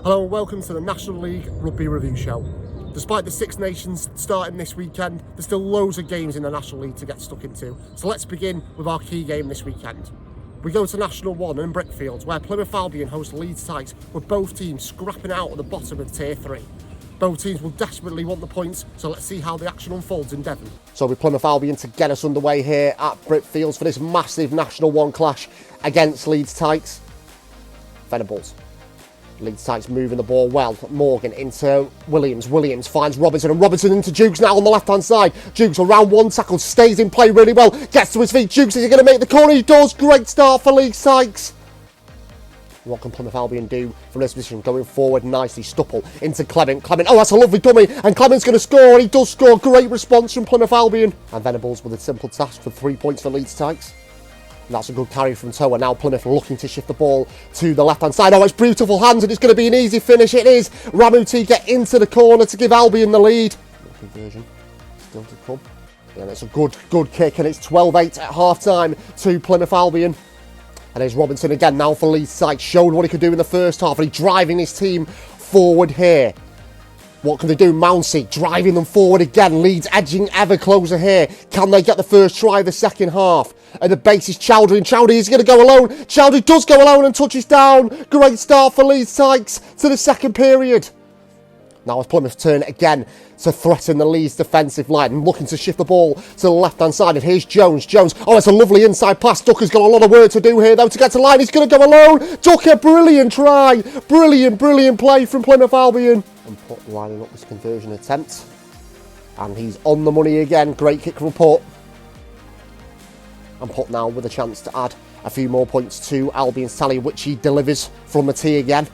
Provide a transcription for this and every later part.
Hello and welcome to the National League Rugby Review Show. Despite the Six Nations starting this weekend, there's still loads of games in the National League to get stuck into. So let's begin with our key game this weekend. We go to National 1 in Brickfields, where Plymouth Albion host Leeds Tykes, with both teams scrapping out at the bottom of Tier 3. Both teams will desperately want the points, so let's see how the action unfolds in Devon. So with Plymouth Albion to get us underway here at Brickfields for this massive National 1 clash against Leeds Tykes. Venables. Leeds Tykes moving the ball well. Morgan into Williams. Williams finds Robinson, and Robinson into Dukes now on the left-hand side. Dukes around one tackle, stays in play really well. Gets to his feet. Dukes, is he going to make the corner? He does. Great start for Leeds Tykes. What can Plymouth Albion do from this position? Going forward nicely. Stupple into Clement. Clement, oh, that's a lovely dummy. And Clement's going to score, and he does score. Great response from Plymouth Albion. And Venables with a simple task for 3 points for Leeds Tykes. And that's a good carry from Toa. Now Plymouth looking to shift the ball to the left-hand side. Oh, it's beautiful hands, and it's going to be an easy finish. It is. Ramuti get into the corner to give Albion the lead. Conversion still to come. And it's a good kick, and it's 12-8 at half-time to Plymouth Albion. And there's Robinson again now for Leeds Tykes. Showed what he could do in the first half, and he's driving his team forward here. What can they do? Mounsey driving them forward again. Leeds edging ever closer here. Can they get the first try of the second half? At the base is Chowdhury, and Chowdhury is going to go alone. Chowdhury does go alone and touches down. Great start for Leeds Tykes to the second period. Now it's Plymouth's turn again to threaten the Leeds defensive line, and looking to shift the ball to the left-hand side. And here's Jones. Jones, oh, it's a lovely inside pass. Ducker's got a lot of work to do here, though, to get to the line. He's going to go alone. Ducker, brilliant try. Brilliant play from Plymouth Albion. And Putt lining up this conversion attempt. And he's on the money again. Great kick from Putt. And Putt now with a chance to add a few more points to Albion's tally, which he delivers from the tee again.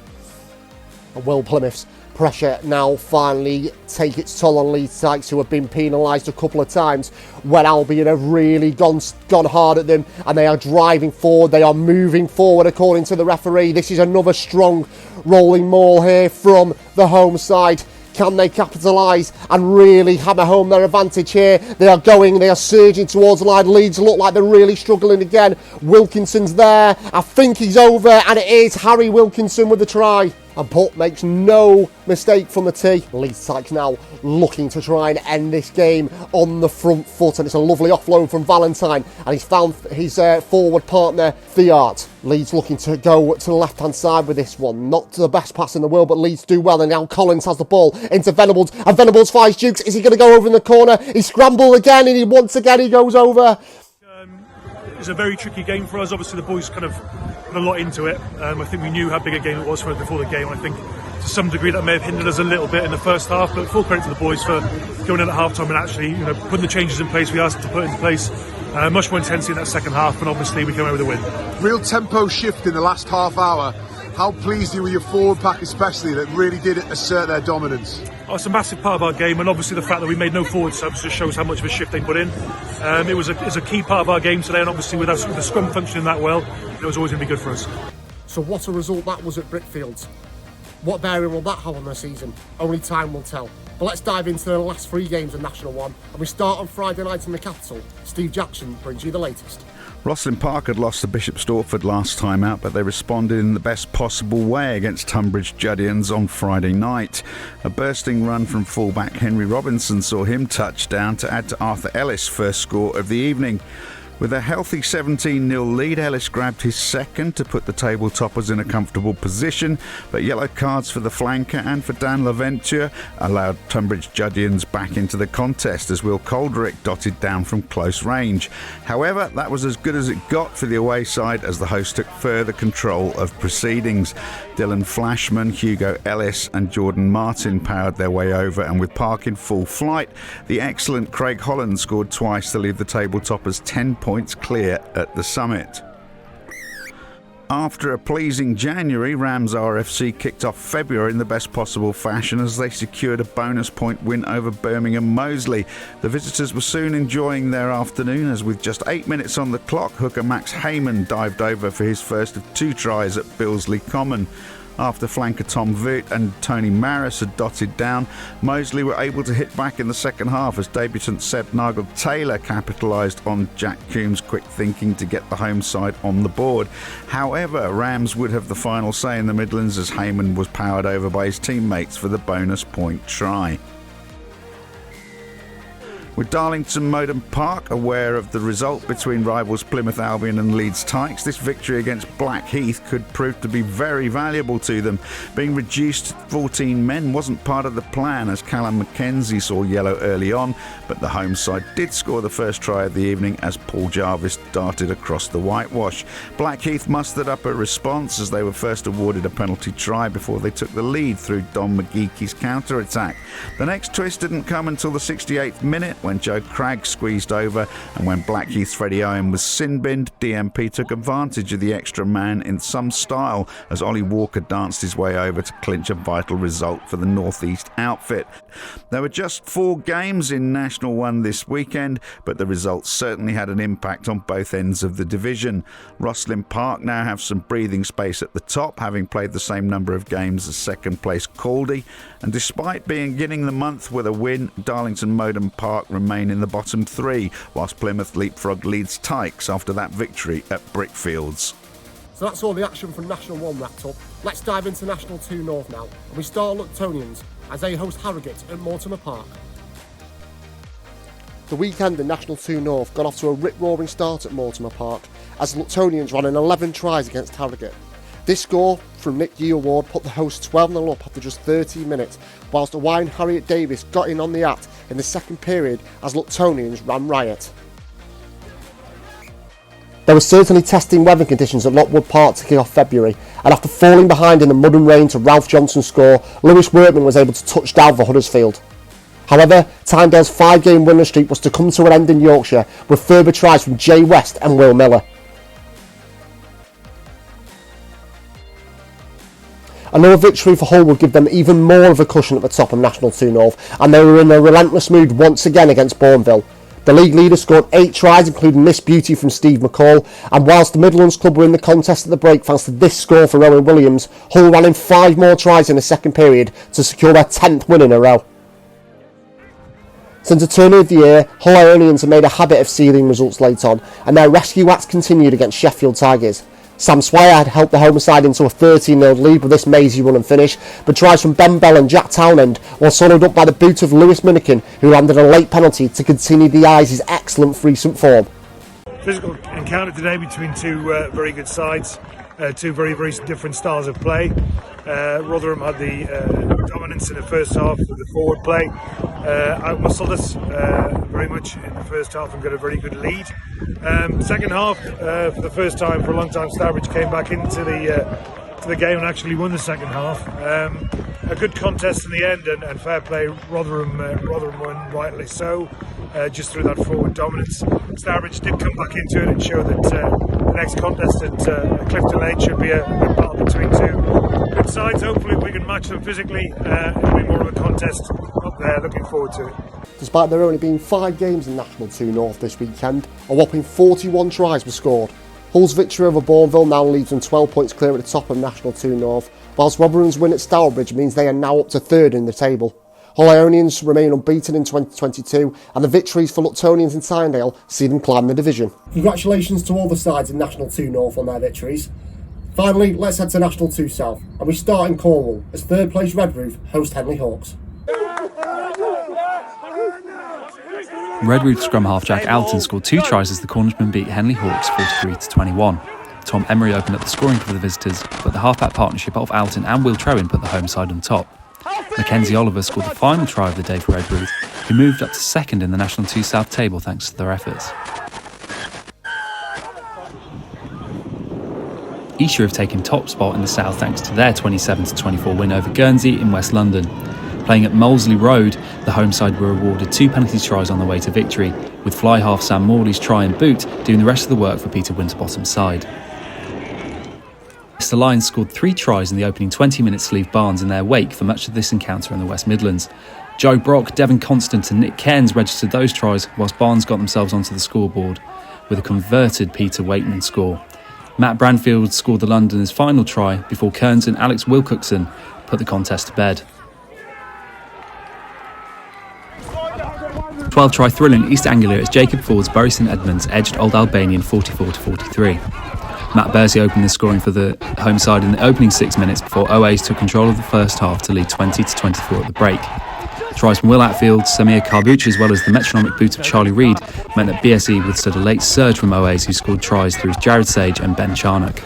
And will Plymouth's pressure now finally take its toll on Leeds Tykes, who have been penalised a couple of times when Albion have really gone hard at them, and they are driving forward, they are moving forward according to the referee. This is another strong rolling maul here from the home side. Can they capitalise and really hammer home their advantage here? They are surging towards the line. Leeds look like they're really struggling again. Wilkinson's there. I think he's over, and it is Harry Wilkinson with the try. And Putt makes no mistake from the tee. Leeds Tykes now looking to try and end this game on the front foot, and it's a lovely offload from Valentine, and he's found his forward partner, Theart. Leeds looking to go to the left-hand side with this one. Not the best pass in the world, but Leeds do well, and now Collins has the ball into Venables, and Venables fires Dukes. Is he going to go over in the corner? He scrambled again, and once again he goes over. It's a very tricky game for us. Obviously the boys kind of put a lot into it. I think we knew how big a game it was for us before the game. I think to some degree that may have hindered us a little bit in the first half, but full credit to the boys for going in at half time and actually putting the changes in place we asked them to put into place. Much more intensity in that second half, and obviously we came away with a win. Real tempo shift in the last half hour. How pleased are you with your forward pack especially, that really did assert their dominance? Oh, it's a massive part of our game, and obviously the fact that we made no forward subs just shows how much of a shift they put in. It was a key part of our game today, and obviously with the scrum functioning that well, it was always going to be good for us. So what a result that was at Brickfields. What bearing will that have on the season? Only time will tell. But let's dive into the last 3 games of National 1, and we start on Friday night in the capital. Steve Jackson brings you the latest. Rosslyn Park had lost to Bishop Stortford last time out, but they responded in the best possible way against Tunbridge Juddians on Friday night. A bursting run from fullback Henry Robinson saw him touch down to add to Arthur Ellis' first score of the evening. With a healthy 17-0 lead, Ellis grabbed his second to put the table toppers in a comfortable position, but yellow cards for the flanker and for Dan Laventure allowed Tunbridge Juddians back into the contest as Will Coldrick dotted down from close range. However, that was as good as it got for the away side as the host took further control of proceedings. Dylan Flashman, Hugo Ellis and Jordan Martin powered their way over, and with Park in full flight, the excellent Craig Holland scored twice to leave the table toppers 10 points clear at the summit. After a pleasing January, Rams RFC kicked off February in the best possible fashion as they secured a bonus point win over Birmingham Moseley. The visitors were soon enjoying their afternoon as, with just 8 minutes on the clock, hooker Max Heyman dived over for his first of 2 tries at Billesley Common. After flanker Tom Voot and Tony Maris had dotted down, Moseley were able to hit back in the second half as debutant Seb Nigel-Taylor capitalised on Jack Coombs' quick thinking to get the home side on the board. However, Rams would have the final say in the Midlands as Heyman was powered over by his teammates for the bonus point try. With Darlington Modern Park aware of the result between rivals Plymouth Albion and Leeds Tykes, this victory against Blackheath could prove to be very valuable to them. Being reduced to 14 men wasn't part of the plan as Callum McKenzie saw yellow early on, but the home side did score the first try of the evening as Paul Jarvis darted across the whitewash. Blackheath mustered up a response as they were first awarded a penalty try before they took the lead through Don McGeeky's counter-attack. The next twist didn't come until the 68th minute when Joe Cragg squeezed over, and when Blackheath's Freddie Owen was sin-binned, DMP took advantage of the extra man in some style as Ollie Walker danced his way over to clinch a vital result for the North East outfit. There were just 4 games in National 1 this weekend, but the results certainly had an impact on both ends of the division. Rosslyn Park now have some breathing space at the top, having played the same number of games as second place Caldy, and despite beginning the month with a win, Darlington Modern Park remain in the bottom 3, whilst Plymouth leapfrog Leeds Tykes after that victory at Brickfields. So that's all the action from National 1 wrapped up. Let's dive into National 2 North now, and we start Luctonians as they host Harrogate at Mortimer Park. The weekend in National 2 North got off to a rip-roaring start at Mortimer Park as Luctonians ran in 11 tries against Harrogate. This score from Nick Yearward put the hosts 12-0 up after just 13 minutes, whilst Hawaiian Harriet Davis got in on the act in the second period as Luctonians ran riot. There were certainly testing weather conditions at Lockwood Park to kick off February, and after falling behind in the mud and rain to Ralph Johnson's score, Lewis Workman was able to touch down for Huddersfield. However, Tynedale's 5-game winning streak was to come to an end in Yorkshire with further tries from Jay West and Will Miller. Another victory for Hull would give them even more of a cushion at the top of National 2 North, and they were in a relentless mood once again against Bourneville. The league leader scored 8 tries, including this beauty from Steve McCall, and whilst the Midlands club were in the contest at the break thanks to this score for Owen Williams, Hull ran in 5 more tries in the second period to secure their 10th win in a row. Since the turn of the year, Hull Ionians have made a habit of sealing results late on, and their rescue acts continued against Sheffield Tigers. Sam Swire had helped the home side into a 13-0 lead with this mazy run and finish, but tries from Ben Bell and Jack Townend were followed up by the boot of Lewis Minikin, who landed a late penalty to continue the Eyes' excellent recent form. Physical encounter today between two very good sides, two very, very different styles of play. Rotherham had the dominance in the first half of the forward play, outmuscled us very much in the first half and got a very good lead. Second half, for the first time for a long time, Stourbridge came back into the game and actually won the second half. A good contest in the end and fair play. Rotherham won rightly so, just through that forward dominance. Stourbridge did come back into it and show that the next contest at Clifton Lane should be a good battle between two good sides. Hopefully we can match them physically. It'll be more of a contest up there. Looking forward to it. Despite there only being 5 games in National 2 North this weekend, a whopping 41 tries were scored. Hull's victory over Bourneville now leaves them 12 points clear at the top of National 2 North, whilst Rotherham's win at Stourbridge means they are now up to 3rd in the table. Hull Ionians remain unbeaten in 2022, and the victories for Luctonians and Tynedale see them climb the division. Congratulations to all the sides in National 2 North on their victories. Finally, let's head to National 2 South, and we start in Cornwall as 3rd place Redruth host Henley Hawks. Redruth scrum half Jack Alton scored 2 tries as the Cornishman beat Henley Hawks 43-21. Tom Emery opened up the scoring for the visitors, but the halfback partnership of Alton and Will Trowin put the home side on top. Mackenzie Oliver scored the final try of the day for Redruth, who moved up to 2nd in the National 2 South table thanks to their efforts. Esher have taken top spot in the South thanks to their 27-24 win over Guernsey in West London. Playing at Molesley Road, the home side were awarded 2 penalty tries on the way to victory, with fly half Sam Morley's try and boot doing the rest of the work for Peter Winterbottom's side. The Lions scored 3 tries in the opening 20 minutes to leave Barnes in their wake for much of this encounter in the West Midlands. Joe Brock, Devon Constant and Nick Cairns registered those tries, whilst Barnes got themselves onto the scoreboard with a converted Peter Wakeman score. Matt Branfield scored the Londoners' final try before Kearns and Alex Wilcoxon put the contest to bed. 12-try thrill in East Anglia as Jacob Ford's Bury St Edmunds edged Old Albanian 44-43. Matt Bursey opened the scoring for the home side in the opening 6 minutes before OAs took control of the first half to lead 20-24 at the break. Tries from Will Atfield, Samir Karbuch as well as the metronomic boot of Charlie Reid meant that BSE withstood a late surge from OAs who scored tries through Jared Sage and Ben Charnock.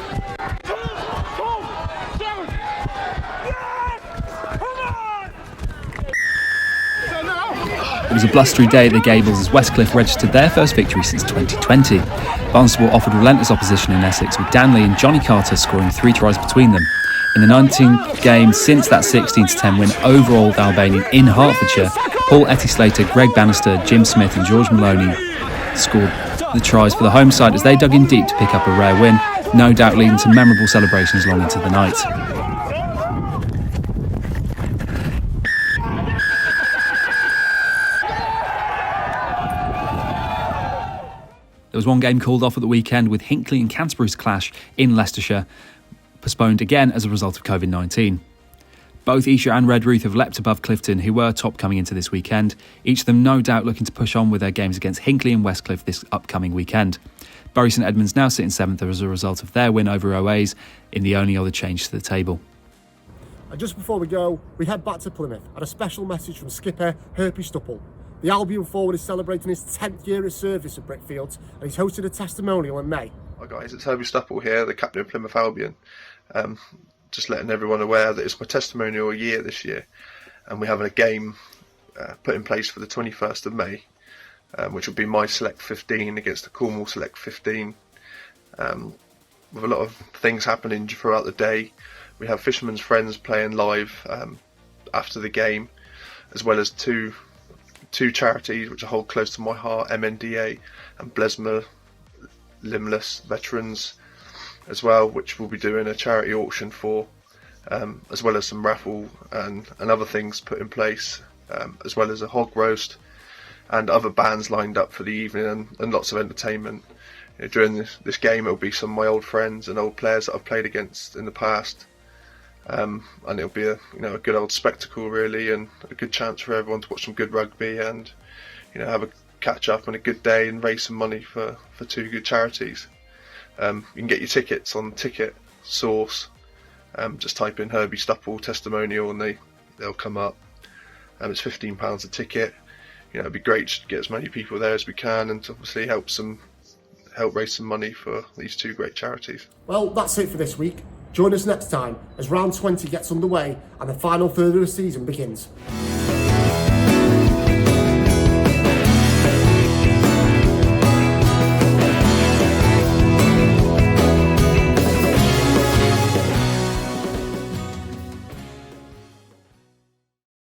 It was a blustery day at the Gables as Westcliff registered their first victory since 2020. Barnstaple offered relentless opposition in Essex with Dan Lee and Johnny Carter scoring 3 tries between them. In the 19th game since that 16-10 win over Old Albanian in Hertfordshire, Paul Etty-Slater, Greg Bannister, Jim Smith and George Maloney scored the tries for the home side as they dug in deep to pick up a rare win, no doubt leading to memorable celebrations long into the night. There was one game called off at the weekend with Hinckley and Canterbury's clash in Leicestershire, postponed again as a result of COVID-19. Both Esher and Redruth have leapt above Clifton, who were top coming into this weekend, each of them no doubt looking to push on with their games against Hinckley and Westcliff this upcoming weekend. Bury St Edmunds now sit in 7th as a result of their win over OAs in the only other change to the table. And just before we go, we head back to Plymouth and a special message from skipper Herbie Stupple. The Albion forward is celebrating his 10th year of service at Brickfields and he's hosted a testimonial in May. Hi guys, it's Herbie Stupple here, the captain of Plymouth Albion. Just letting everyone aware that it's my testimonial year this year, and we're having a game put in place for the 21st of May, which will be my Select 15 against the Cornwall Select 15. With a lot of things happening throughout the day, we have Fisherman's Friends playing live after the game, as well as two charities which I hold close to my heart, MNDA and Blesma Limbless Veterans as well, which we'll be doing a charity auction for, as well as some raffle and other things put in place, as well as a hog roast and other bands lined up for the evening and lots of entertainment. During this game it'll be some of my old friends and old players that I've played against in the past, and it'll be a good old spectacle really, and a good chance for everyone to watch some good rugby and have a catch up and a good day and raise some money for 2 good charities. You can get your tickets on Ticket Source. Just type in Herbie Stupple testimonial and they'll come up. It's £15 a ticket. It'd be great to get as many people there as we can and to obviously help raise some money for these 2 great charities. Well, that's it for this week. Join us next time as round 20 gets underway and the final third of the season begins.